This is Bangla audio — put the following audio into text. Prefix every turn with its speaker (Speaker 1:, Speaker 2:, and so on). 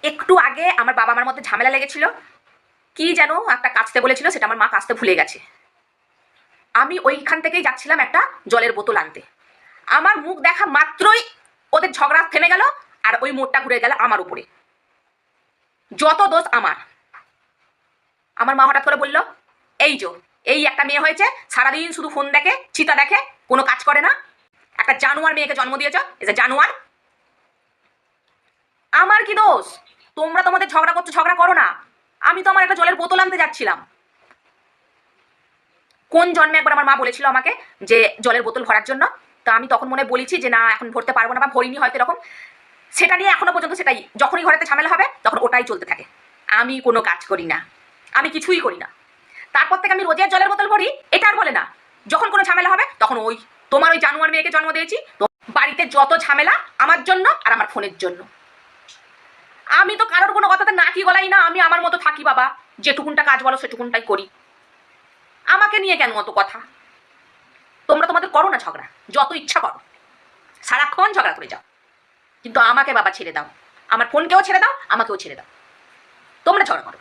Speaker 1: একটু আগে আমার বাবা আমার মধ্যে ঝামেলা লেগেছিল, কি যেন একটা কাচতে বলেছিল, সেটা আমার মা কাচতে ভুলে গেছে। আমি ওইখান থেকেই যাচ্ছিলাম একটা জলের বোতল আনতে, আমার মুখ দেখা মাত্রই ওদের ঝগড়া থেমে গেল, আর ওই মোড়টা ঘুরে গেল আমার উপরে। যত দোষ আমার। আমার মা হঠাৎ করে বলল, এই যে এই একটা মেয়ে হয়েছে, সারাদিন শুধু ফোন দেখে, চিতা দেখে, কোনো কাজ করে না, একটা জানোয়ার মেয়েকে জন্ম দিয়েছ, এজ এ জানোয়ার। আমার কি দোষ? তোমরা তোমাদের ঝগড়া করছো, ঝগড়া করো না, আমি তো আমার একটা জলের বোতল আনতে যাচ্ছিলাম। কোন জন্মে একবার আমার মা বলেছিল আমাকে যে জলের বোতল ভরার জন্য, তা আমি তখন মনে বলেছি যে না এখন ভরতে পারবো না বা ভরিনি হয়তো এরকম। সেটা নিয়ে এখনো পর্যন্ত সেটাই, যখনই ঘরেতে ঝামেলা হবে তখন ওটাই চলতে থাকে। আমি কোনো কাজ করি না, আমি কিছুই করি না। তারপর থেকে আমি রোজের জলের বোতল ভরি, এটা আর বলে না। যখন কোনো ঝামেলা হবে তখন ওই তোমার ওই জানোয়ার মেয়েকে জন্ম দিয়েছি তো। বাড়িতে যত ঝামেলা আমার জন্য আর আমার ফোনের জন্য। আমি তো কারোর কোনো কথাতে নাকি গলাই না, আমি আমার মতো থাকি বাবা, যেটুকুনটা কাজ বলো সেটুকুনটাই করি। আমাকে নিয়ে কেন অত কথা? তোমরা তোমাদের করো না ঝগড়া, যত ইচ্ছা করো, সারাক্ষণ ঝগড়া করে যাও, কিন্তু আমাকে বাবা ছেড়ে দাও, আমার ফোনকেও ছেড়ে দাও, আমাকেও ছেড়ে দাও, তোমরা ঝগড়া করো।